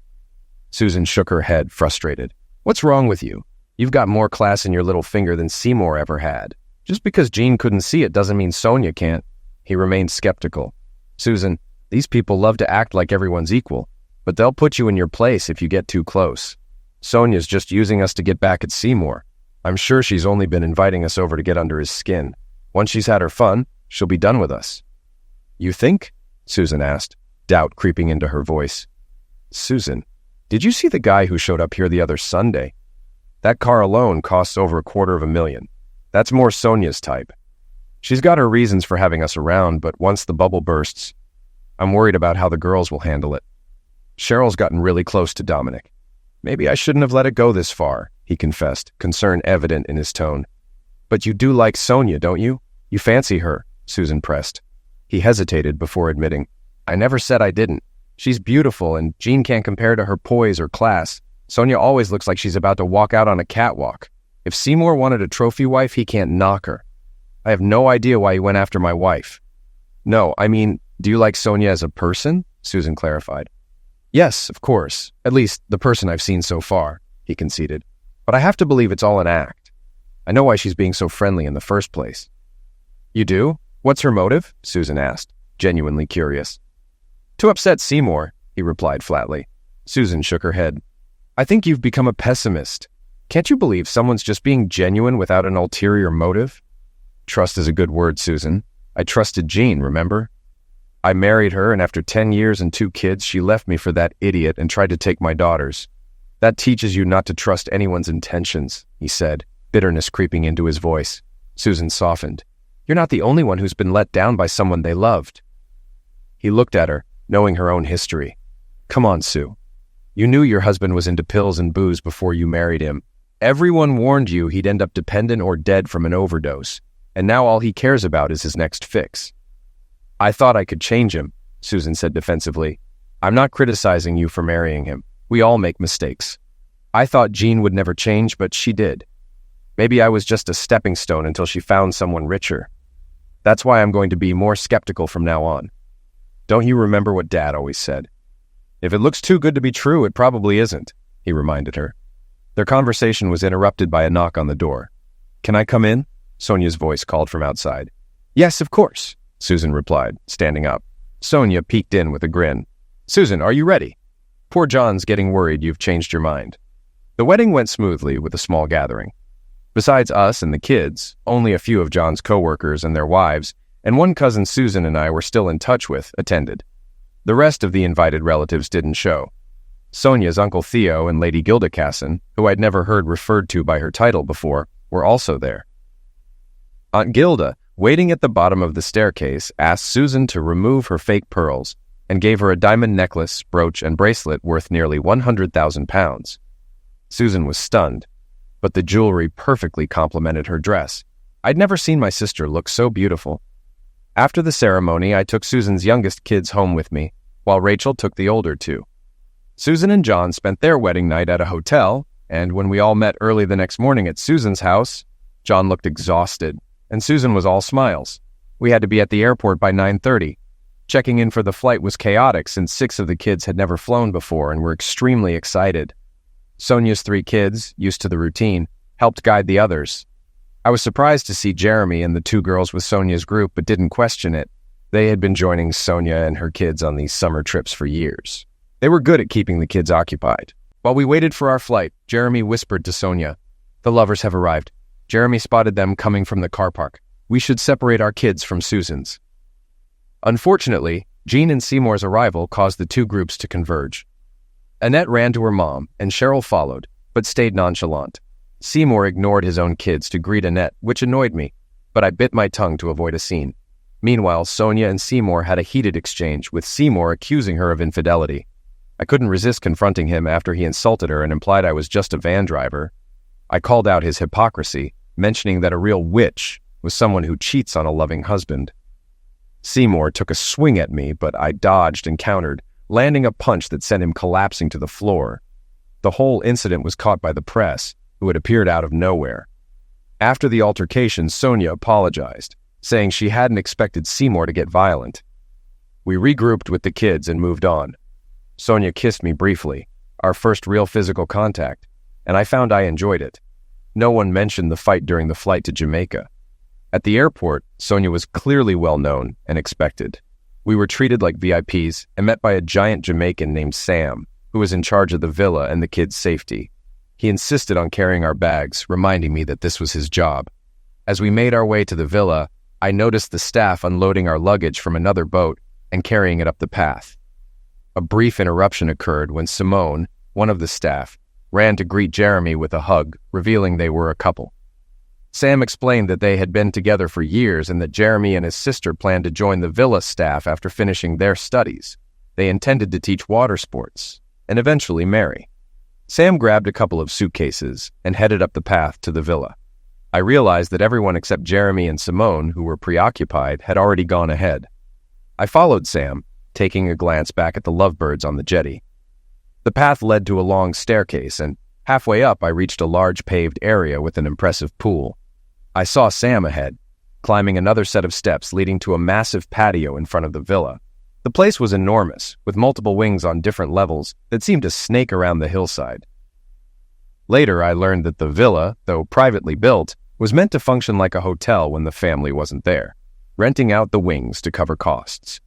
Susan shook her head, frustrated. What's wrong with you? You've got more class in your little finger than Seymour ever had. Just because Jean couldn't see it doesn't mean Sonia can't. He remained skeptical. Susan, these people love to act like everyone's equal, but they'll put you in your place if you get too close. Sonia's just using us to get back at Seymour. I'm sure she's only been inviting us over to get under his skin. Once she's had her fun, she'll be done with us. You think? Susan asked, doubt creeping into her voice. Susan, did you see the guy who showed up here the other Sunday? That car alone costs over $250,000. That's more Sonia's type. She's got her reasons for having us around, but once the bubble bursts, I'm worried about how the girls will handle it. Cheryl's gotten really close to Dominic. Maybe I shouldn't have let it go this far, he confessed, concern evident in his tone. But you do like Sonia, don't you? You fancy her, Susan pressed. He hesitated before admitting, I never said I didn't. She's beautiful, and Jean can't compare to her poise or class. Sonia always looks like she's about to walk out on a catwalk. If Seymour wanted a trophy wife, he can't knock her. I have no idea why he went after my wife. No, I mean, do you like Sonia as a person? Susan clarified. Yes, of course. At least the person I've seen so far, he conceded. But I have to believe it's all an act. I know why she's being so friendly in the first place. You do? What's her motive? Susan asked, genuinely curious. To upset Seymour, he replied flatly. Susan shook her head. I think you've become a pessimist. Can't you believe someone's just being genuine without an ulterior motive? Trust is a good word, Susan. I trusted Jean, remember? I married her, and after 10 years and 2 kids, she left me for that idiot and tried to take my daughters. That teaches you not to trust anyone's intentions, he said, bitterness creeping into his voice. Susan softened. You're not the only one who's been let down by someone they loved. He looked at her, knowing her own history. Come on, Sue. You knew your husband was into pills and booze before you married him. Everyone warned you he'd end up dependent or dead from an overdose, and now all he cares about is his next fix. I thought I could change him, Susan said defensively. I'm not criticizing you for marrying him. We all make mistakes. I thought Jean would never change, but she did. Maybe I was just a stepping stone until she found someone richer. That's why I'm going to be more skeptical from now on. Don't you remember what Dad always said? If it looks too good to be true, it probably isn't, he reminded her. Their conversation was interrupted by a knock on the door. Can I come in? Sonia's voice called from outside. Yes, of course, Susan replied, standing up. Sonia peeked in with a grin. Susan, are you ready? Poor John's getting worried you've changed your mind. The wedding went smoothly with a small gathering. Besides us and the kids, only a few of John's coworkers and their wives, and one cousin Susan and I were still in touch with, attended. The rest of the invited relatives didn't show. Sonia's Uncle Theo and Lady Gilda Casson, who I'd never heard referred to by her title before, were also there. Aunt Gilda, waiting at the bottom of the staircase, asked Susan to remove her fake pearls and gave her a diamond necklace, brooch, and bracelet worth nearly 100,000 pounds. Susan was stunned, but the jewelry perfectly complemented her dress. I'd never seen my sister look so beautiful. After the ceremony, I took Susan's youngest kids home with me, while Rachel took the older two. Susan and John spent their wedding night at a hotel, and when we all met early the next morning at Susan's house, John looked exhausted, and Susan was all smiles. We had to be at the airport by 9:30. Checking in for the flight was chaotic since 6 of the kids had never flown before and were extremely excited. Sonia's 3 kids, used to the routine, helped guide the others. I was surprised to see Jeremy and the 2 girls with Sonia's group, but didn't question it. They had been joining Sonia and her kids on these summer trips for years. They were good at keeping the kids occupied. While we waited for our flight, Jeremy whispered to Sonia, "The lovers have arrived." Jeremy spotted them coming from the car park. "We should separate our kids from Susan's." Unfortunately, Jean and Seymour's arrival caused the 2 groups to converge. Annette ran to her mom, and Cheryl followed, but stayed nonchalant. Seymour ignored his own kids to greet Annette, which annoyed me, but I bit my tongue to avoid a scene. Meanwhile, Sonia and Seymour had a heated exchange, with Seymour accusing her of infidelity. I couldn't resist confronting him after he insulted her and implied I was just a van driver. I called out his hypocrisy, mentioning that a real witch was someone who cheats on a loving husband. Seymour took a swing at me, but I dodged and countered, landing a punch that sent him collapsing to the floor. The whole incident was caught by the press, who had appeared out of nowhere. After the altercation, Sonia apologized, saying she hadn't expected Seymour to get violent. We regrouped with the kids and moved on. Sonia kissed me briefly, our first real physical contact, and I found I enjoyed it. No one mentioned the fight during the flight to Jamaica. At the airport, Sonia was clearly well known and expected. We were treated like VIPs and met by a giant Jamaican named Sam, who was in charge of the villa and the kids' safety. He insisted on carrying our bags, reminding me that this was his job. As we made our way to the villa, I noticed the staff unloading our luggage from another boat and carrying it up the path. A brief interruption occurred when Simone, one of the staff, ran to greet Jeremy with a hug, revealing they were a couple. Sam explained that they had been together for years and that Jeremy and his sister planned to join the villa staff after finishing their studies. They intended to teach water sports and eventually marry. Sam grabbed a couple of suitcases and headed up the path to the villa. I realized that everyone except Jeremy and Simone, who were preoccupied, had already gone ahead. I followed Sam, taking a glance back at the lovebirds on the jetty. The path led to a long staircase, and halfway up I reached a large paved area with an impressive pool. I saw Sam ahead, climbing another set of steps leading to a massive patio in front of the villa. The place was enormous, with multiple wings on different levels that seemed to snake around the hillside. Later, I learned that the villa, though privately built, was meant to function like a hotel when the family wasn't there, renting out the wings to cover costs.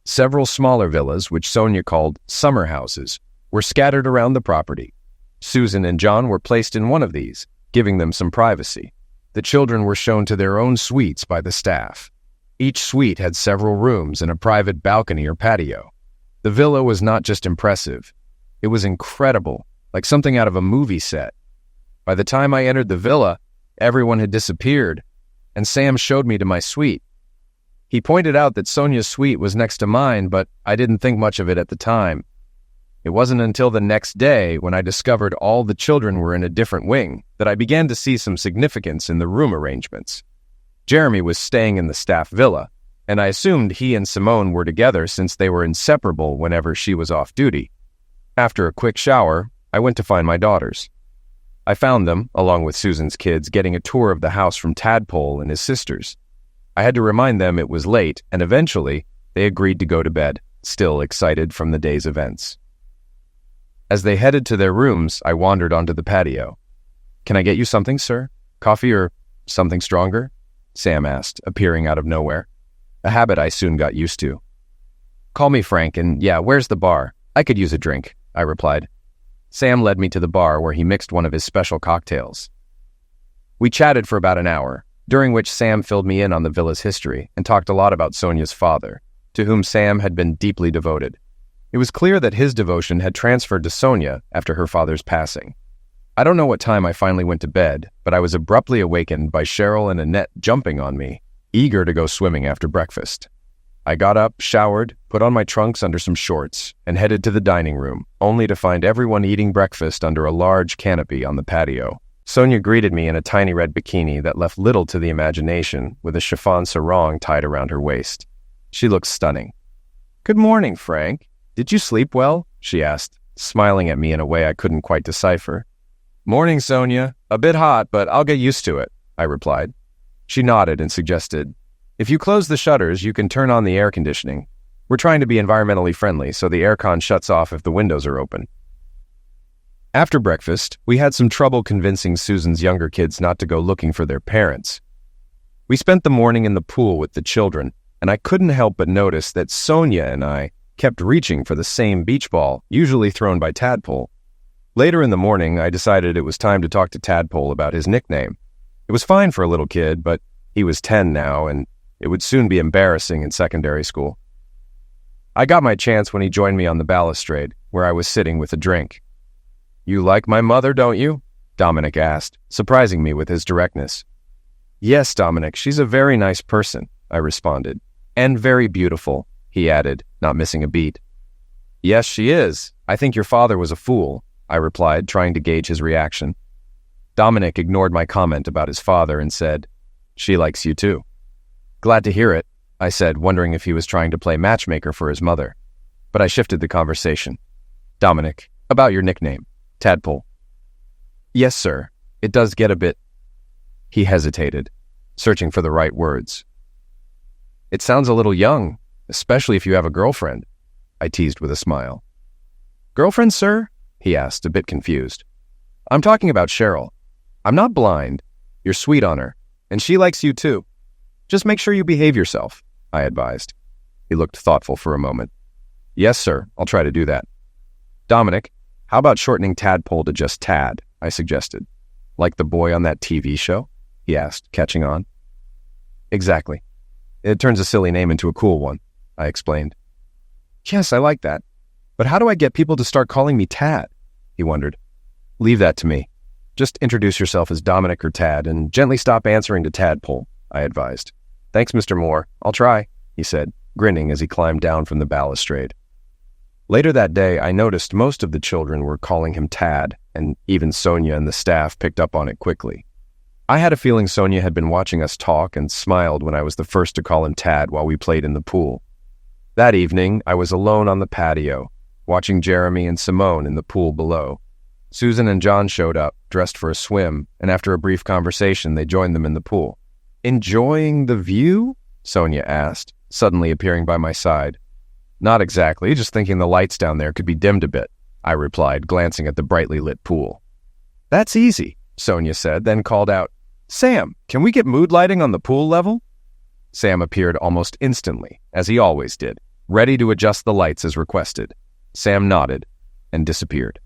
Several smaller villas, which Sonia called summer houses, were scattered around the property. Susan and John were placed in one of these, giving them some privacy. The children were shown to their own suites by the staff. Each suite had several rooms and a private balcony or patio. The villa was not just impressive, it was incredible, like something out of a movie set. By the time I entered the villa, everyone had disappeared, and Sam showed me to my suite. He pointed out that Sonia's suite was next to mine, but I didn't think much of it at the time. It wasn't until the next day, when I discovered all the children were in a different wing, that I began to see some significance in the room arrangements. Jeremy was staying in the staff villa, and I assumed he and Simone were together since they were inseparable whenever she was off duty. After a quick shower, I went to find my daughters. I found them, along with Susan's kids, getting a tour of the house from Tadpole and his sisters. I had to remind them it was late, and eventually, they agreed to go to bed, still excited from the day's events. As they headed to their rooms, I wandered onto the patio. "Can I get you something, sir? Coffee or something stronger?" Sam asked, appearing out of nowhere. A habit I soon got used to. "Call me Frank, and yeah, where's the bar? I could use a drink," I replied. Sam led me to the bar where he mixed one of his special cocktails. We chatted for about an hour, during which Sam filled me in on the villa's history and talked a lot about Sonia's father, to whom Sam had been deeply devoted. It was clear that his devotion had transferred to Sonia after her father's passing. I don't know what time I finally went to bed, but I was abruptly awakened by Cheryl and Annette jumping on me, eager to go swimming after breakfast. I got up, showered, put on my trunks under some shorts, and headed to the dining room, only to find everyone eating breakfast under a large canopy on the patio. Sonia greeted me in a tiny red bikini that left little to the imagination, with a chiffon sarong tied around her waist. She looked stunning. "Good morning, Frank. Did you sleep well?" she asked, smiling at me in a way I couldn't quite decipher. "Morning, Sonia. A bit hot, but I'll get used to it," I replied. She nodded and suggested, "If you close the shutters, you can turn on the air conditioning. We're trying to be environmentally friendly, so the aircon shuts off if the windows are open." After breakfast, we had some trouble convincing Susan's younger kids not to go looking for their parents. We spent the morning in the pool with the children, and I couldn't help but notice that Sonia and I kept reaching for the same beach ball, usually thrown by Tadpole. Later in the morning, I decided it was time to talk to Tadpole about his nickname. It was fine for a little kid, but he was 10 now, and it would soon be embarrassing in secondary school. I got my chance when he joined me on the balustrade, where I was sitting with a drink. "You like my mother, don't you?" Dominic asked, surprising me with his directness. "Yes, Dominic, she's a very nice person," I responded. "And very beautiful," he added, not missing a beat. "Yes, she is. I think your father was a fool," I replied, trying to gauge his reaction. Dominic ignored my comment about his father and said, "She likes you too." "Glad to hear it," I said, wondering if he was trying to play matchmaker for his mother. But I shifted the conversation. "Dominic, about your nickname, Tadpole." "Yes, sir. It does get a bit—" He hesitated, searching for the right words. "It sounds a little young, especially if you have a girlfriend," I teased with a smile. "Girlfriend, sir?" he asked, a bit confused. "I'm talking about Cheryl. I'm not blind. You're sweet on her, and she likes you too. Just make sure you behave yourself," I advised. He looked thoughtful for a moment. "Yes, sir. I'll try to do that." "Dominic, how about shortening Tadpole to just Tad?" I suggested. "Like the boy on that TV show?" he asked, catching on. "Exactly. It turns a silly name into a cool one," I explained. "Yes, I like that. But how do I get people to start calling me Tad?" he wondered. "Leave that to me. Just introduce yourself as Dominic or Tad and gently stop answering to Tadpole," I advised. "Thanks, Mr. Moore. I'll try," he said, grinning as he climbed down from the balustrade. Later that day, I noticed most of the children were calling him Tad, and even Sonia and the staff picked up on it quickly. I had a feeling Sonia had been watching us talk and smiled when I was the first to call him Tad while we played in the pool. That evening, I was alone on the patio, watching Jeremy and Simone in the pool below. Susan and John showed up, dressed for a swim, and after a brief conversation, they joined them in the pool. "Enjoying the view?" Sonia asked, suddenly appearing by my side. "Not exactly, just thinking the lights down there could be dimmed a bit," I replied, glancing at the brightly lit pool. "That's easy," Sonia said, then called out, "Sam, can we get mood lighting on the pool level?" Sam appeared almost instantly, as he always did, ready to adjust the lights as requested. Sam nodded and disappeared.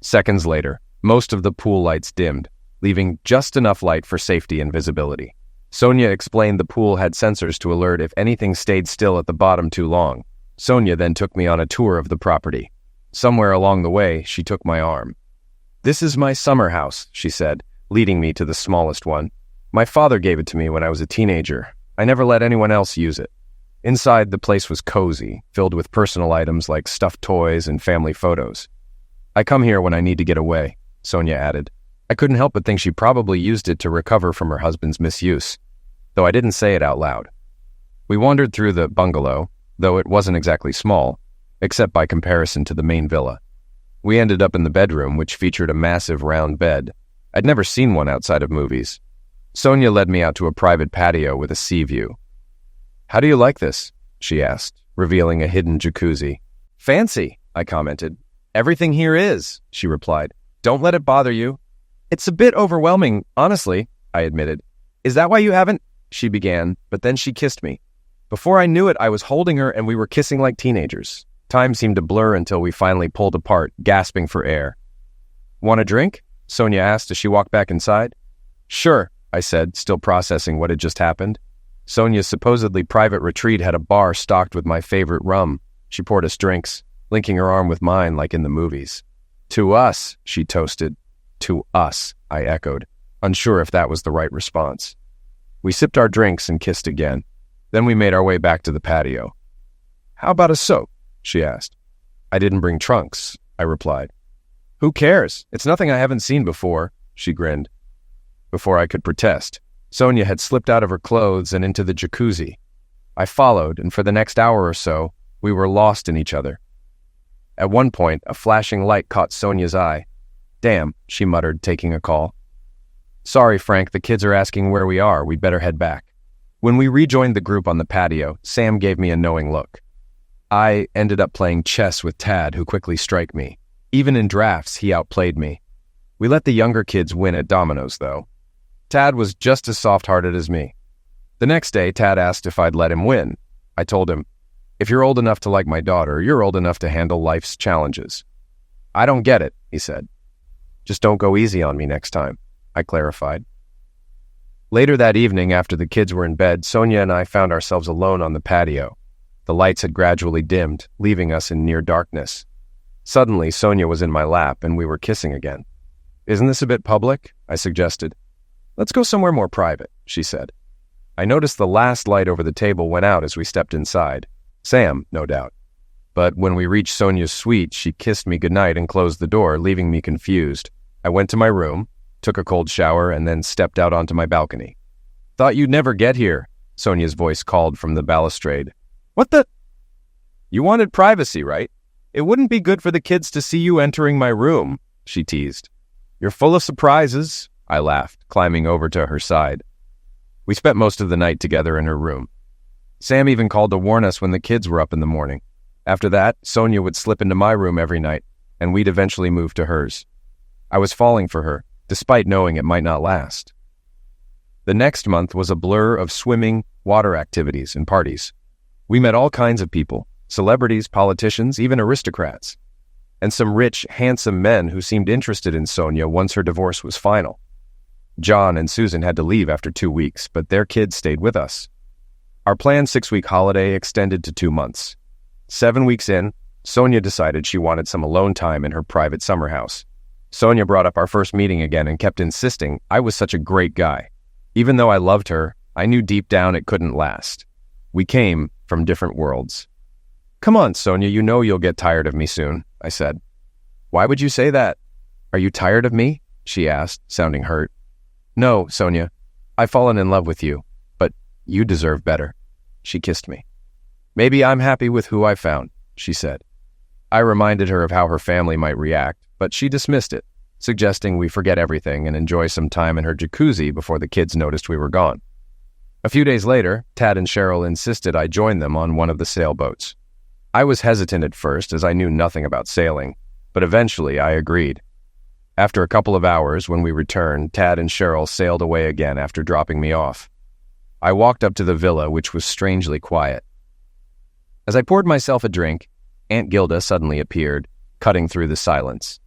Seconds later, most of the pool lights dimmed, leaving just enough light for safety and visibility. Sonia explained the pool had sensors to alert if anything stayed still at the bottom too long. Sonia then took me on a tour of the property. Somewhere along the way, she took my arm. "This is my summer house," she said, leading me to the smallest one. "My father gave it to me when I was a teenager. I never let anyone else use it." Inside, the place was cozy, filled with personal items like stuffed toys and family photos. "I come here when I need to get away," Sonia added. I couldn't help but think she probably used it to recover from her husband's misuse, though I didn't say it out loud. We wandered through the bungalow, though it wasn't exactly small, except by comparison to the main villa. We ended up in the bedroom, which featured a massive round bed. I'd never seen one outside of movies. Sonia led me out to a private patio with a sea view. "How do you like this?" she asked, revealing a hidden jacuzzi. "Fancy," I commented. "Everything here is," she replied. "Don't let it bother you." "It's a bit overwhelming, honestly," I admitted. "Is that why you haven't—" she began, but then she kissed me. Before I knew it, I was holding her and we were kissing like teenagers. Time seemed to blur until we finally pulled apart, gasping for air. "Want a drink?" Sonia asked as she walked back inside. "Sure," I said, still processing what had just happened. Sonia's supposedly private retreat had a bar stocked with my favorite rum. She poured us drinks, linking her arm with mine like in the movies. "To us," she toasted. "To us," I echoed, unsure if that was the right response. We sipped our drinks and kissed again. Then we made our way back to the patio. "How about a soak?" she asked. "I didn't bring trunks," I replied. "Who cares? It's nothing I haven't seen before," she grinned. Before I could protest, Sonia had slipped out of her clothes and into the jacuzzi. I followed, and for the next hour or so, we were lost in each other. At one point, a flashing light caught Sonia's eye. "Damn," she muttered, taking a call. "Sorry, Frank, the kids are asking where we are. We'd better head back." When we rejoined the group on the patio, Sam gave me a knowing look. I ended up playing chess with Tad, who quickly striked me. Even in drafts, he outplayed me. We let the younger kids win at dominoes, though. Tad was just as soft-hearted as me. The next day, Tad asked if I'd let him win. I told him, "If you're old enough to like my daughter, you're old enough to handle life's challenges." "I don't get it," he said. "Just don't go easy on me next time," I clarified. Later that evening, after the kids were in bed, Sonia and I found ourselves alone on the patio. The lights had gradually dimmed, leaving us in near darkness. Suddenly, Sonia was in my lap, and we were kissing again. "Isn't this a bit public?" I suggested. "Let's go somewhere more private," she said. I noticed the last light over the table went out as we stepped inside. Sam, no doubt. But when we reached Sonia's suite, she kissed me goodnight and closed the door, leaving me confused. I went to my room, took a cold shower, and then stepped out onto my balcony. "Thought you'd never get here," Sonia's voice called from the balustrade. "What the—" "You wanted privacy, right? It wouldn't be good for the kids to see you entering my room," she teased. "You're full of surprises," I laughed, climbing over to her side. We spent most of the night together in her room. Sam even called to warn us when the kids were up in the morning. After that, Sonia would slip into my room every night, and we'd eventually move to hers. I was falling for her, despite knowing it might not last. The next month was a blur of swimming, water activities, and parties. We met all kinds of people, celebrities, politicians, even aristocrats, and some rich, handsome men who seemed interested in Sonia once her divorce was final. John and Susan had to leave after 2 weeks, but their kids stayed with us. Our planned 6-week holiday extended to 2 months. 7 weeks in, Sonia decided she wanted some alone time in her private summer house. Sonia brought up our first meeting again and kept insisting I was such a great guy. Even though I loved her, I knew deep down it couldn't last. We came from different worlds. "Come on, Sonia, you know you'll get tired of me soon," I said. "Why would you say that?" "Are you tired of me?" she asked, sounding hurt. "No, Sonia. I've fallen in love with you, but you deserve better." She kissed me. "Maybe I'm happy with who I found," she said. I reminded her of how her family might react, but she dismissed it, suggesting we forget everything and enjoy some time in her jacuzzi before the kids noticed we were gone. A few days later, Tad and Cheryl insisted I join them on one of the sailboats. I was hesitant at first as I knew nothing about sailing, but eventually I agreed. After a couple of hours, when we returned, Tad and Cheryl sailed away again after dropping me off. I walked up to the villa, which was strangely quiet. As I poured myself a drink, Aunt Gilda suddenly appeared, cutting through the silence.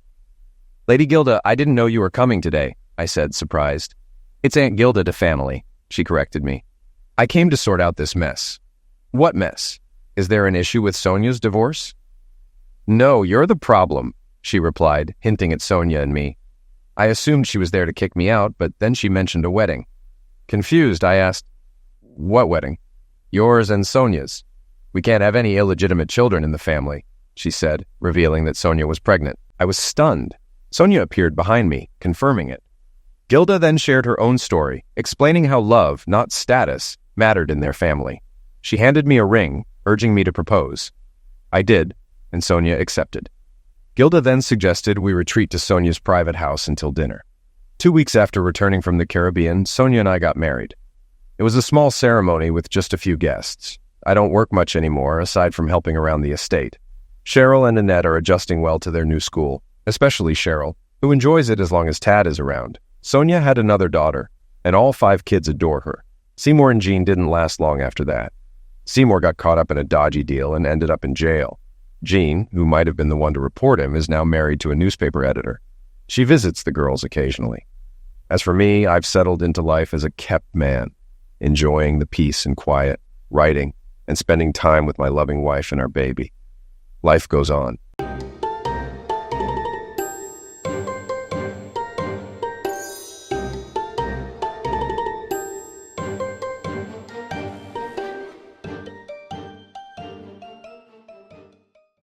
"Lady Gilda, I didn't know you were coming today," I said, surprised. "It's Aunt Gilda to family," she corrected me. "I came to sort out this mess." "What mess? Is there an issue with Sonia's divorce?" "No, you're the problem," she replied, hinting at Sonia and me. I assumed she was there to kick me out, but then she mentioned a wedding. Confused, I asked, "What wedding?" "Yours and Sonia's. We can't have any illegitimate children in the family," she said, revealing that Sonia was pregnant. I was stunned. Sonia appeared behind me, confirming it. Gilda then shared her own story, explaining how love, not status, mattered in their family. She handed me a ring, urging me to propose. I did, and Sonia accepted. Gilda then suggested we retreat to Sonia's private house until dinner. 2 weeks after returning from the Caribbean, Sonia and I got married. It was a small ceremony with just a few guests. I don't work much anymore, aside from helping around the estate. Cheryl and Annette are adjusting well to their new school, especially Cheryl, who enjoys it as long as Tad is around. Sonia had another daughter, and all 5 kids adore her. Seymour and Jean didn't last long after that. Seymour got caught up in a dodgy deal and ended up in jail. Jean, who might have been the one to report him, is now married to a newspaper editor. She visits the girls occasionally. As for me, I've settled into life as a kept man, enjoying the peace and quiet, writing, and spending time with my loving wife and our baby. Life goes on.